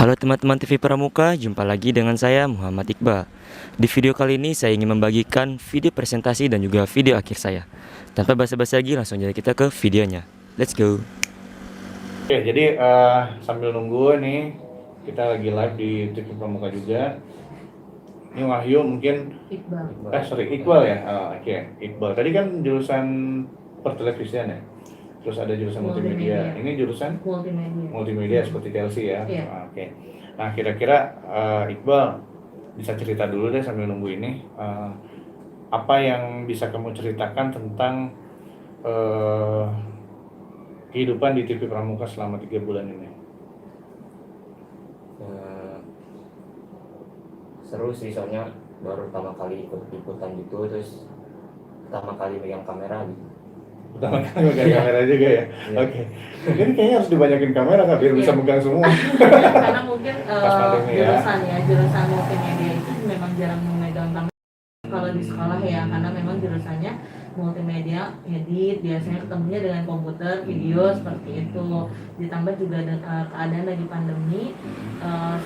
Halo teman-teman TV Pramuka, jumpa lagi dengan saya Muhammad Iqbal. Di video kali ini saya ingin membagikan video presentasi dan juga video akhir saya. Tanpa basa-basi lagi, langsung aja kita ke videonya. Let's go. Oke, jadi sambil nunggu nih, kita lagi live di TV Pramuka juga. Ini Wahyu mungkin, Iqbal ya? Oke, Iqbal. Tadi kan jurusan pertelevisian ya? Terus ada jurusan multimedia. Ini jurusan? Multimedia seperti Chelsea ya? Iya. Oke. Nah, kira-kira Iqbal bisa cerita dulu deh sambil nunggu ini. Apa yang bisa kamu ceritakan tentang kehidupan di TV Pramuka selama 3 bulan ini? Seru sih, soalnya baru pertama kali ikut-ikutan gitu, terus pertama kali megang kamera gitu. Pertama kali megang kamera juga ya? Iya. Oke. Mungkin kayaknya harus dibanyakin kamera kan biar bisa Iya. megang semua. Karena mungkin Pas pandemi ya. jurusan multimedia itu memang jarang memegang kamera kalau di sekolah ya, karena memang jurusannya multimedia, edit, biasanya ketemunya dengan komputer, video seperti itu. Ditambah juga keadaan lagi pandemi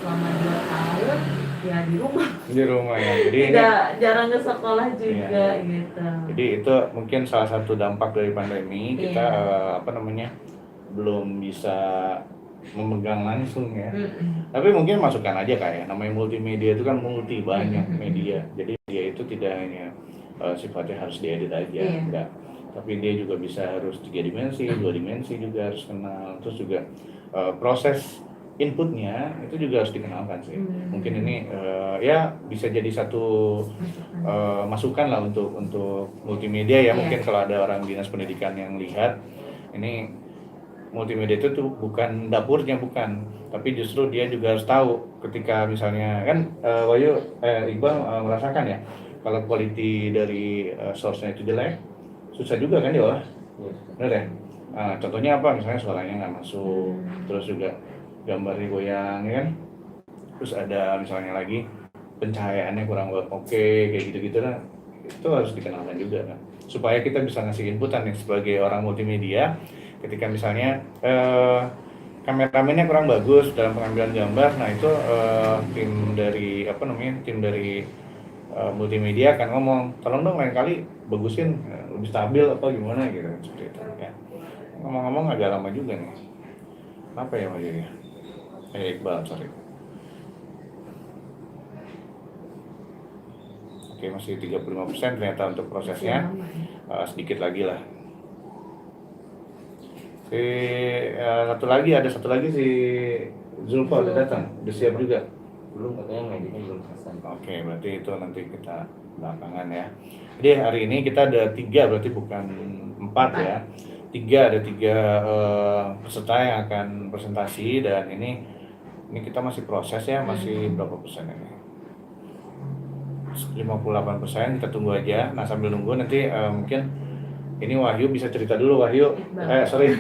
selama 2 tahun ya di rumah, Di rumah ya. Jadi ini, jarang ke sekolah juga Iya. gitu. jadi itu mungkin salah satu dampak dari pandemi, kita belum bisa memegang langsung ya. Tapi mungkin masukkan aja kayak namanya multimedia itu kan multi, banyak media. Jadi dia itu tidak hanya sifatnya harus diedit aja, Iya. enggak. Tapi dia juga bisa harus 3 dimensi, 2 dimensi juga harus kenal. Terus juga proses inputnya itu juga harus dikenalkan sih. Mungkin ini ya bisa jadi satu masukan lah untuk multimedia ya. Iya. Mungkin kalau ada orang dinas pendidikan yang lihat ini, multimedia itu tuh bukan dapurnya, bukan, tapi justru dia juga harus tahu ketika misalnya kan Wahyu Iqbal merasakan ya kalau quality dari source-nya itu jelek, susah juga kan diolah, benar ya? Contohnya apa, misalnya suaranya nggak masuk, terus juga gambarnya goyang ya kan, terus ada misalnya lagi pencahayaannya kurang oke, kayak gitu-gitu lah, itu harus dikenalkan juga kan, supaya kita bisa ngasih inputan nih sebagai orang multimedia. Ketika misalnya kameramennya kurang bagus dalam pengambilan gambar, nah itu tim dari multimedia akan ngomong, tolong dong lain kali bagusin lebih stabil apa gimana gitu, seperti itu ya. Ngomong-ngomong agak lama juga nih, apa ya Mas ya? Iqbal, sorry. Oke, masih 35% ternyata untuk prosesnya, sedikit lagi lah. Ada satu lagi si Zulfa udah datang, udah siap juga. Belum, katanya ngeditnya belum selesai. Oke, berarti itu nanti kita belakangan ya. Jadi hari ini kita ada 3, berarti bukan 4 ya. Ada 3 peserta yang akan presentasi, dan ini kita masih proses ya, masih berapa persen ini? 58%, kita tunggu aja. Nah sambil nunggu nanti mungkin ini Wahyu bisa cerita dulu. Wahyu, sorry,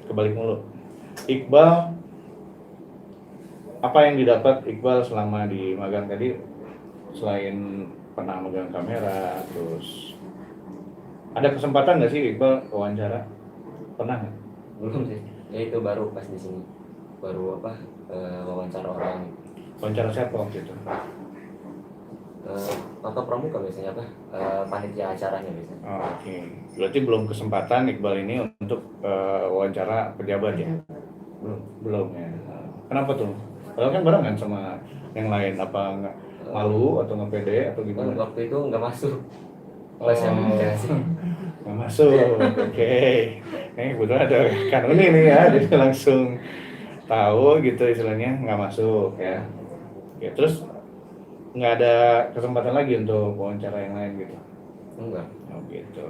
kebalik mulu. Iqbal, apa yang didapat Iqbal selama di magang tadi, selain pernah megang kamera, terus ada kesempatan nggak sih Iqbal wawancara? Pernah nggak? Belum sih, ya itu baru pas di sini, baru wawancara orang. Wawancara siapa waktu itu? Kakak Pramuka biasanya panitia acaranya biasanya. Oke. Berarti belum kesempatan Iqbal ini untuk wawancara pejabat ya? Belum ya. Kenapa tuh? Kalau kan barengan sama yang lain, apa nggak malu atau nggak pede atau gimana? Waktu itu nggak masuk pas yang sih. Nggak masuk. Oke. Kebetulan ada kanun ini ya, jadi langsung tahu gitu istilahnya, nggak masuk ya. Ya terus nggak ada kesempatan lagi untuk wawancara yang lain gitu? Enggak. Oh gitu.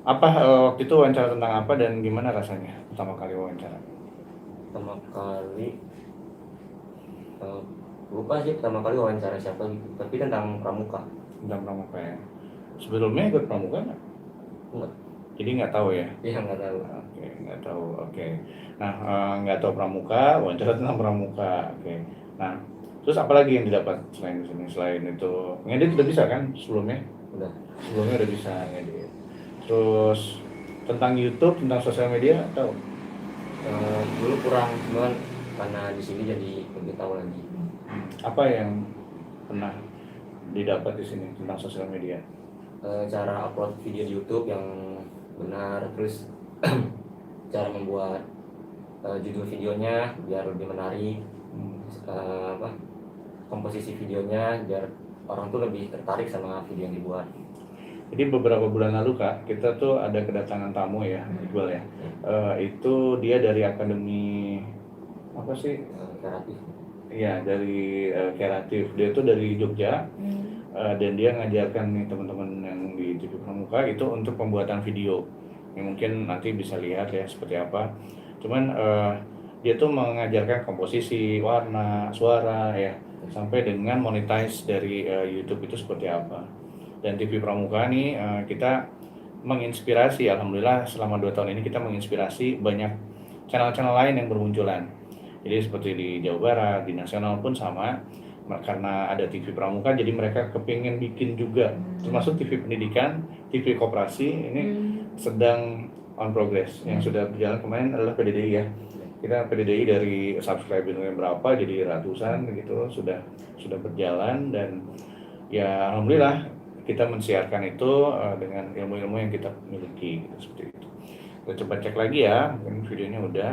Apa waktu itu wawancara tentang apa dan gimana rasanya pertama kali wawancara? Pertama kali lupa sih pertama kali wawancara siapa gitu, tapi tentang pramuka. Tentang pramuka ya. Sebelumnya ikut pramuka nggak? Enggak. Jadi nggak tahu ya? Iya, nggak tahu. Oke, nggak tahu. Oke. Nah, nggak tahu pramuka, wawancara tentang pramuka. Oke. Nah, terus apa lagi yang didapat selain ini? Selain itu, ngedit udah bisa kan sebelumnya? Udah. Sebelumnya udah bisa ngedit. Terus tentang YouTube, tentang sosial media tahu? Dulu kurang, cuman karena di sini jadi lebih tahu lagi. Apa yang pernah didapat di sini tentang sosial media? Cara upload video di YouTube yang benar, terus cara membuat judul videonya biar lebih menarik, komposisi videonya biar orang tuh lebih tertarik sama video yang dibuat. Jadi beberapa bulan lalu Kak, kita tuh ada kedatangan tamu ya, Iqbal ya. Itu dia dari akademi apa sih? Kreatif. Iya, dari kreatif. Dia tuh dari Jogja. Dan dia ngajarkan nih teman-teman yang di TV Pramuka itu untuk pembuatan video. Yang mungkin nanti bisa lihat ya seperti apa. Cuman dia tuh mengajarkan komposisi, warna, suara ya, sampai dengan monetize dari YouTube itu seperti apa. Dan TV Pramuka nih kita menginspirasi, alhamdulillah selama 2 tahun ini kita menginspirasi banyak channel-channel lain yang bermunculan. Jadi seperti di Jawa Barat, di nasional pun sama, karena ada TV Pramuka jadi mereka kepingin bikin juga, termasuk TV pendidikan, TV koperasi ini sedang on progress. Yang sudah berjalan kemarin adalah PDDI ya. Kita PDDI dari subscribernya berapa jadi ratusan gitu sudah berjalan, dan ya alhamdulillah kita mensiarkan itu dengan ilmu-ilmu yang kita miliki gitu, seperti itu. Kita coba cek lagi ya, mungkin videonya udah.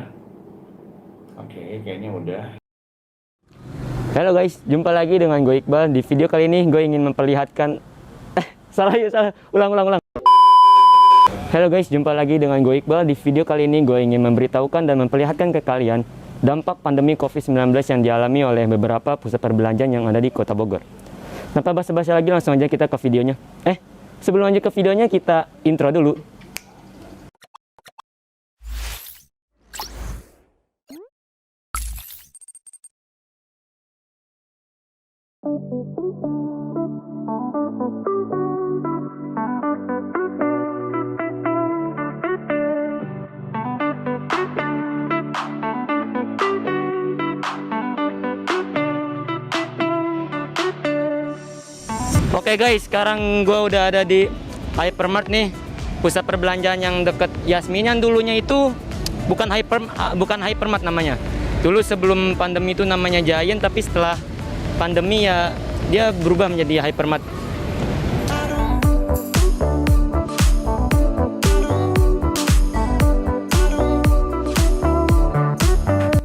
Oke, kayaknya udah. Halo guys, jumpa lagi dengan gue Iqbal. Di video kali ini gue ingin memperlihatkan salah. Ulang. Halo guys, jumpa lagi dengan gue Iqbal. Di video kali ini gue ingin memberitahukan dan memperlihatkan ke kalian dampak pandemi COVID-19 yang dialami oleh beberapa pusat perbelanjaan yang ada di Kota Bogor. Tanpa basa-basi lagi, langsung aja kita ke videonya. Sebelum lanjut ke videonya, kita intro dulu. Oke guys, sekarang gue udah ada di Hypermart nih, pusat perbelanjaan yang deket Yasmin. Yang dulunya itu bukan Hypermart namanya. Dulu sebelum pandemi itu namanya Giant, tapi setelah pandemi ya dia berubah menjadi Hypermart.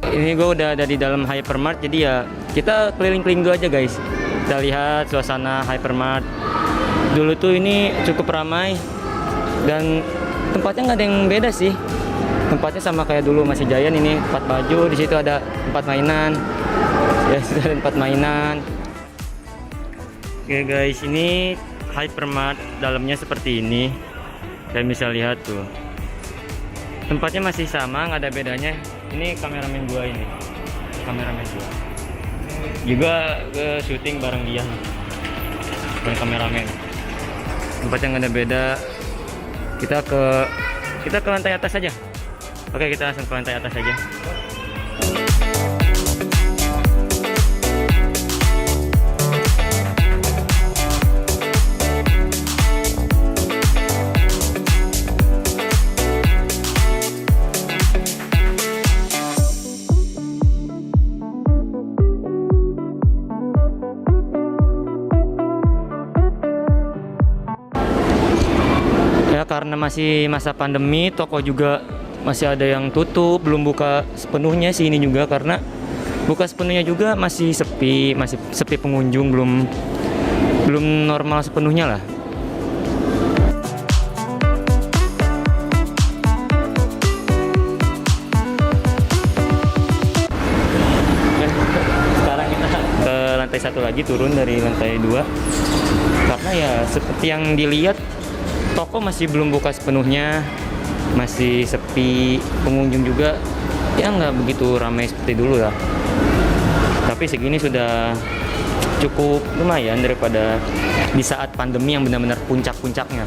Ini gue udah ada di dalam Hypermart, jadi ya kita keliling-keliling dulu aja guys. Kita lihat suasana Hypermart. Dulu tuh ini cukup ramai dan tempatnya nggak ada yang beda sih. Tempatnya sama kayak dulu masih Giant, ini tempat baju, di situ ada tempat mainan. Ya, sudah ada tempat mainan. Oke guys, ini Hypermart dalamnya seperti ini. Kalian bisa lihat tuh. Tempatnya masih sama, nggak ada bedanya. Ini kameramen gua ini. Kameramen gua. Juga ke syuting bareng dia, bareng kameramen. Tempatnya nggak ada beda. Kita ke lantai atas saja. Oke, kita langsung ke lantai atas saja. Ya karena masih masa pandemi, toko juga masih ada yang tutup, belum buka sepenuhnya sih ini juga, karena buka sepenuhnya juga masih sepi pengunjung, belum normal sepenuhnya lah. Sekarang kita ke lantai 1 lagi, turun dari lantai 2, karena ya seperti yang dilihat toko masih belum buka sepenuhnya, masih sepi pengunjung juga, ya nggak begitu ramai seperti dulu lah. Tapi segini sudah cukup lumayan daripada di saat pandemi yang benar-benar puncak-puncaknya.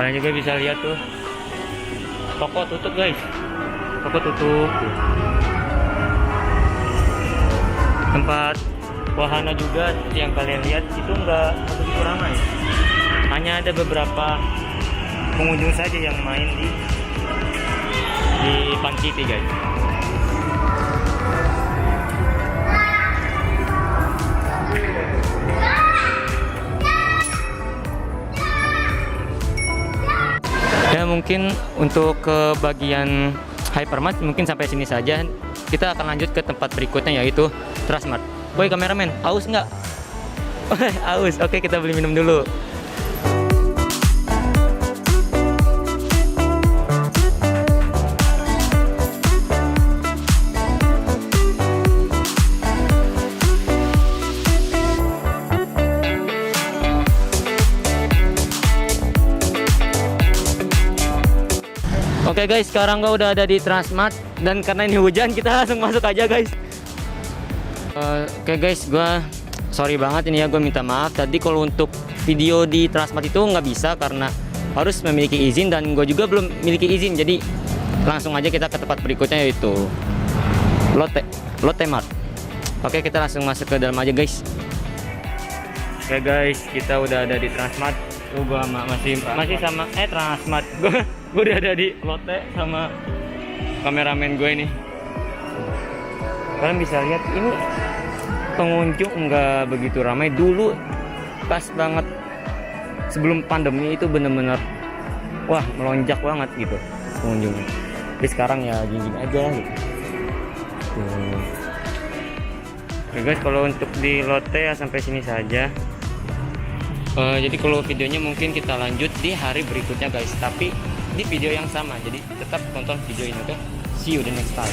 Kalian juga bisa lihat tuh, toko tutup guys, toko tutup. Tempat wahana juga yang kalian lihat itu nggak begitu ramai, hanya ada beberapa pengunjung saja yang main di Fun City guys. Ya mungkin untuk ke bagian Hypermart mungkin sampai sini saja. Kita akan lanjut ke tempat berikutnya yaitu Transmart. Woi kameramen, aus nggak? Aus, oke kita beli minum dulu. Oke guys, sekarang gua udah ada di Transmart dan karena ini hujan kita langsung masuk aja guys. Oke guys, gua sorry banget ini ya, gue minta maaf tadi kalau untuk video di Transmart itu nggak bisa karena harus memiliki izin dan gue juga belum memiliki izin, jadi langsung aja kita ke tempat berikutnya yaitu Lotte Mart. Oke kita langsung masuk ke dalam aja guys. Oke guys, kita udah ada di Transmart. Gua masih sama Transmart. Gue udah ada di Lotte sama kameramen gue ini. Kalian bisa lihat ini pengunjung nggak begitu ramai. Dulu pas banget sebelum pandemi itu bener-bener wah melonjak banget gitu pengunjungnya. Tapi sekarang ya gini aja gitu. Oke guys, kalau untuk di Lotte ya sampai sini saja. Jadi kalau videonya mungkin kita lanjut di hari berikutnya guys, tapi di video yang sama. Jadi tetap tonton video ini tuh. See you the next time.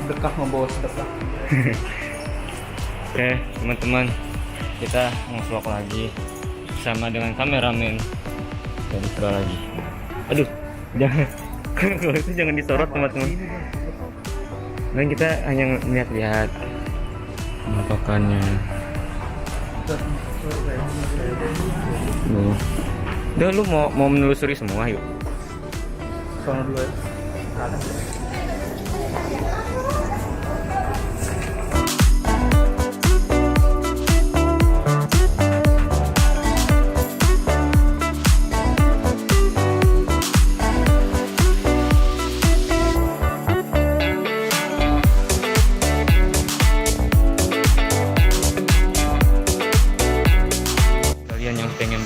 Sedekah membawa sedekah. Oke teman-teman, kita nge-vlog lagi bersama dengan kameramen. Jadi terus lagi. Aduh, jangan. Kalau itu jangan disorot teman-teman. Dan kita hanya lihat-lihat penampakannya. Udah lu mau menelusuri semua yuk. Sono dulu ya.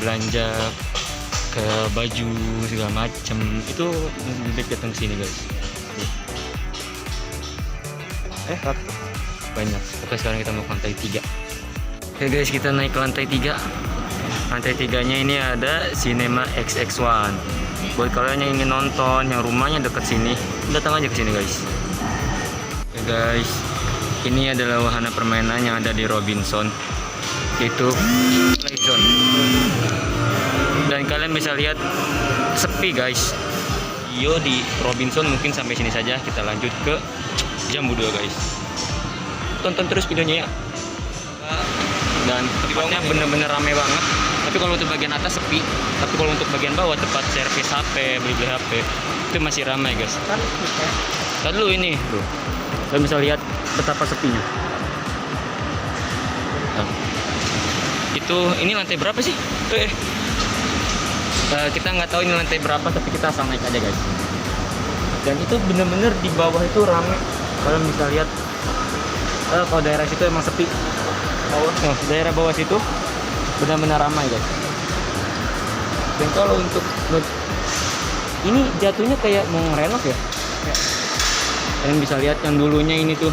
Belanja ke baju segala macem itu lebih datang sini guys. Banyak. Oke sekarang kita mau ke lantai 3. Oke guys, kita naik ke lantai 3. Lantai 3-nya ini ada Cinema XX1. Buat kalian yang ingin nonton, yang rumahnya deket sini, datang aja ke sini guys. Oke guys, ini adalah wahana permainan yang ada di Robinson, yaitu Playzone. Dan kalian bisa lihat sepi guys. Yo di Robinson mungkin sampai sini saja. Kita lanjut ke Jambu 2 guys. Tonton terus videonya ya. Dan tempatnya bener-bener rame banget. Tapi kalau untuk bagian atas sepi. Tapi kalau untuk bagian bawah tempat servis HP, beli HP itu masih ramai guys. Tadi dulu ini, tuh. Kalian bisa lihat betapa sepinya. Nah, itu ini lantai berapa sih? Kita nggak tahu ini lantai berapa, tapi kita asal naik aja guys. Dan itu bener-bener di bawah itu rame. Kalian bisa lihat kalau daerah situ emang sepi. Daerah bawah situ benar-benar ramai guys. Dan kalau untuk ini jatuhnya kayak mau ngerenov ya. Kalian bisa lihat yang dulunya ini tuh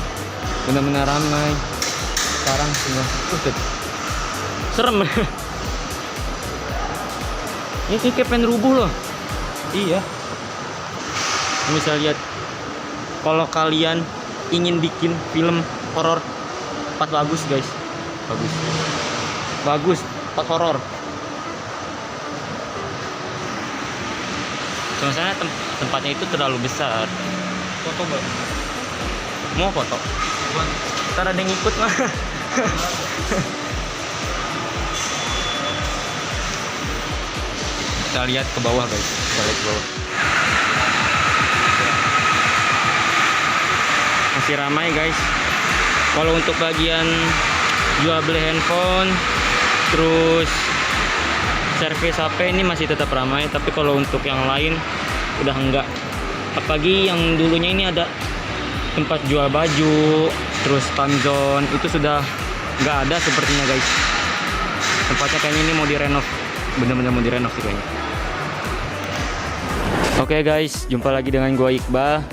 benar-benar ramai. Sekarang sudah serem. Ini kayak pengen rubuh loh. Iya. Bisa lihat kalau kalian ingin bikin film horor, tempat bagus guys. Bagus tempat horor. Soalnya tempatnya itu terlalu besar. Foto Bang. Mau foto? Ntar ada yang ikut mah. Kita lihat ke bawah guys. Kita lihat ke bawah. Masih ramai guys. Kalau untuk bagian jual beli handphone, terus servis HP ini masih tetap ramai. Tapi kalau untuk yang lain udah enggak. Apalagi yang dulunya ini ada tempat jual baju, terus time zone, itu sudah nggak ada sepertinya guys. Tempatnya kayaknya ini mau direnov, bener-bener mau direnov sih kayaknya. Oke guys, jumpa lagi dengan gua Iqbal.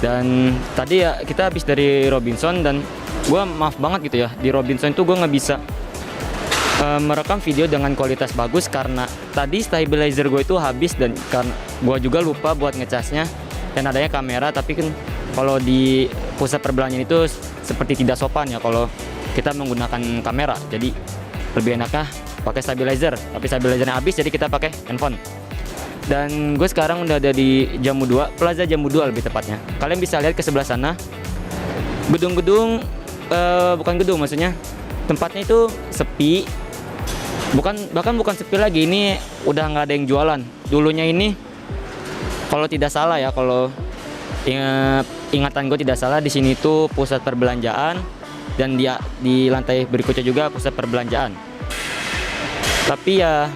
Dan tadi ya kita habis dari Robinson, dan gua maaf banget gitu ya, di Robinson itu gua nggak bisa merekam video dengan kualitas bagus karena tadi stabilizer gue itu habis, dan karena gue juga lupa buat ngecasnya dan adanya kamera. Tapi kan kalau di pusat perbelanjaan itu seperti tidak sopan ya kalau kita menggunakan kamera, jadi lebih enaknya pakai stabilizer. Tapi stabilizernya habis, jadi kita pakai handphone. Dan gue sekarang udah ada di Jamu 2, Plaza Jamu 2 lebih tepatnya. Kalian bisa lihat ke sebelah sana gedung-gedung, bukan gedung maksudnya, tempatnya itu sepi. Bahkan bukan sepi lagi, ini udah nggak ada yang jualan. Dulunya ini kalau tidak salah ya, kalau ingatan gue tidak salah, di sini tuh pusat perbelanjaan, dan di lantai berikutnya juga pusat perbelanjaan. Tapi ya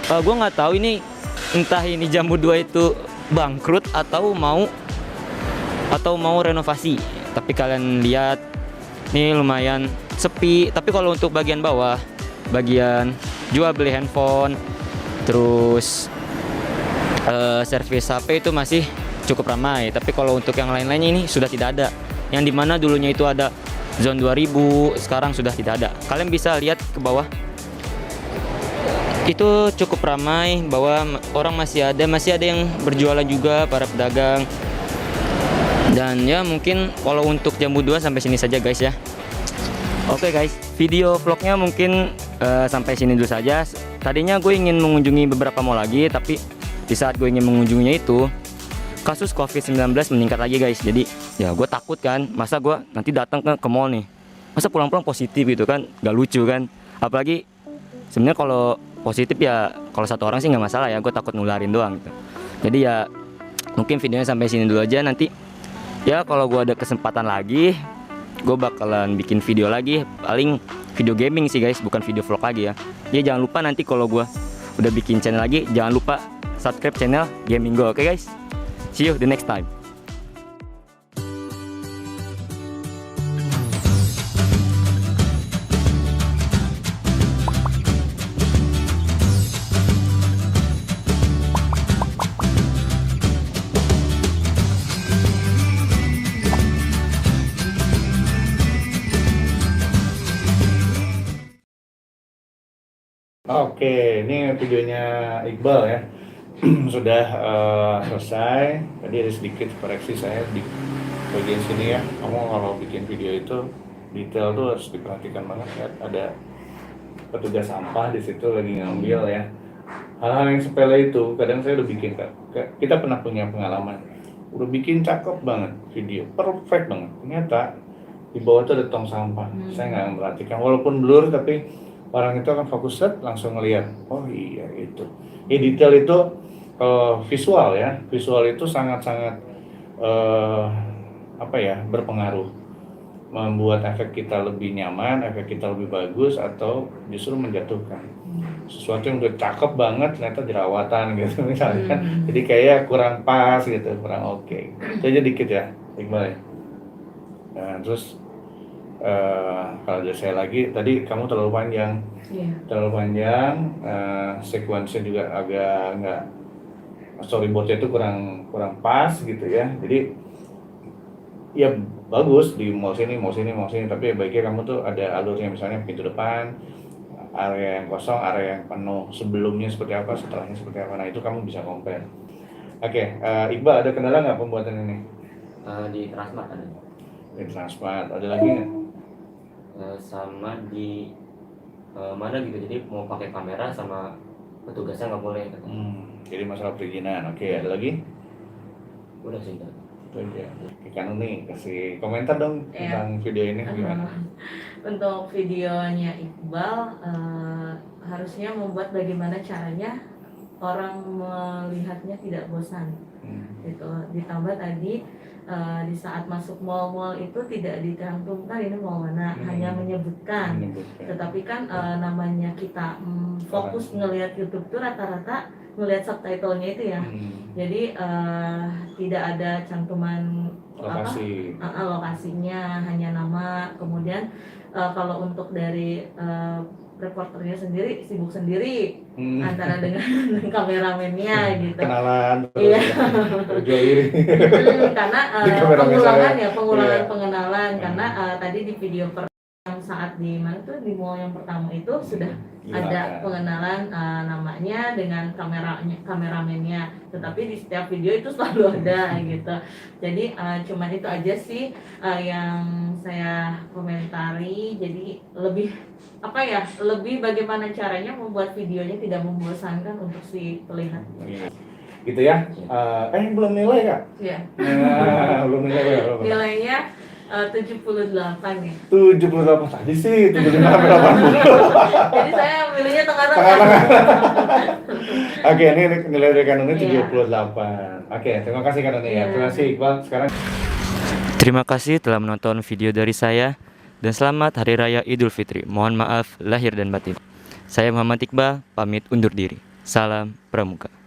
gue nggak tahu ini, entah ini Jamu 2 itu bangkrut atau mau renovasi. Tapi kalian lihat ini lumayan sepi. Tapi kalau untuk bagian bawah, bagian jual beli handphone, terus servis HP itu masih cukup ramai. Tapi kalau untuk yang lain-lainnya ini sudah tidak ada. Yang dimana dulunya itu ada Zone 2000, sekarang sudah tidak ada. Kalian bisa lihat ke bawah, itu cukup ramai. Bahwa orang masih ada yang berjualan juga, para pedagang. Dan ya mungkin kalau untuk Jamu 2 sampai sini saja guys ya. Oke guys, video vlognya mungkin sampai sini dulu saja. Tadinya gue ingin mengunjungi beberapa mall lagi, tapi di saat gue ingin mengunjunginya itu kasus COVID-19 meningkat lagi guys. Jadi ya gue takut kan, masa gue nanti datang ke mall nih, masa pulang-pulang positif gitu kan, gak lucu kan. Apalagi sebenarnya kalau positif ya, kalau satu orang sih nggak masalah ya, gue takut nularin doang gitu. Jadi ya mungkin videonya sampai sini dulu aja. Nanti ya kalau gue ada kesempatan lagi, gue bakalan bikin video lagi, paling video gaming sih guys, bukan video vlog lagi ya. Jadi jangan lupa nanti kalau gue udah bikin channel lagi, jangan lupa subscribe channel gaming gue. Oke guys, see you the next time. Oke, ini videonya Iqbal ya. Sudah selesai. Tadi ada sedikit koreksi saya di bagian sini ya. Kamu kalau bikin video itu detail tuh harus diperhatikan banget ya. Ada petugas sampah di situ lagi ngambil ya. Hal-hal yang sepele itu kadang saya udah bikin kan. Kita pernah punya pengalaman. Udah bikin cakep banget video, perfect banget. Ternyata di bawah tuh ada tong sampah. Saya nggak memperhatikan, walaupun blur tapi orang itu akan fokus set langsung ngelihat, oh iya itu. Ya detail itu visual ya, visual itu sangat-sangat berpengaruh. membuat efek kita lebih nyaman, efek kita lebih bagus, atau justru menjatuhkan. Sesuatu yang udah cakep banget ternyata jerawatan gitu misalkan. Jadi kayak kurang pas gitu, kurang oke. Itu aja dikit ya, Iqbal ya. Nah, terus kalau dari saya lagi, tadi kamu terlalu panjang. Iya. Terlalu panjang, sekuensnya juga agak nggak, storyboardnya itu kurang pas gitu ya. Jadi ya bagus di mau sini, tapi baiknya kamu tuh ada alurnya, misalnya pintu depan, area yang kosong, area yang penuh, sebelumnya seperti apa, setelahnya seperti apa. Nah itu kamu bisa compare. Oke, Iqbal ada kendala nggak pembuatan ini? Di Transmart ada. Di Transmart, ada lagi nggak? Sama di mana gitu, jadi mau pakai kamera sama petugasnya nggak boleh. Jadi masalah perizinan. Oke, ada lagi? Udah sih. Itu aja. Oke, Kanu nih, kasih komentar dong tentang video ini gimana? Untuk videonya Iqbal, harusnya membuat bagaimana caranya orang melihatnya tidak bosan. Gitu. Ditambah tadi di saat masuk mall-mall itu tidak dicantumkan ini mall mana, hanya menyebutkan. Tetapi kan namanya kita fokus ngelihat YouTube tuh rata-rata ngelihat subtitlenya itu ya. Jadi tidak ada cantuman lokasinya, hanya nama. Kemudian kalau untuk dari reporternya sendiri sibuk sendiri antara dengan kameramennya gitu. Kenalan, Iya. jual diri. Karena pengulangan pengenalan. Karena tadi di video yang saat di mana tuh di mall yang pertama itu sudah ada pengenalan namanya dengan kameramennya. Tetapi di setiap video itu selalu ada gitu. Jadi cuman itu aja sih yang saya komentari. Jadi lebih bagaimana caranya membuat videonya tidak membosankan untuk si pelihat. Gitu ya. Belum nilai Kak? Iya. Belum nilai. Nilainya 78 ya. 78 tadi sih 75 Jadi saya milihnya tengah-tengah. Oke, ini nilai dari Kanuni 78. Oke, terima kasih Kanuni ya. Terima kasih Iqbal. Sekarang Terima kasih telah menonton video dari saya dan selamat Hari Raya Idul Fitri. Mohon maaf lahir dan batin. Saya Muhammad Iqbal, pamit undur diri. Salam Pramuka.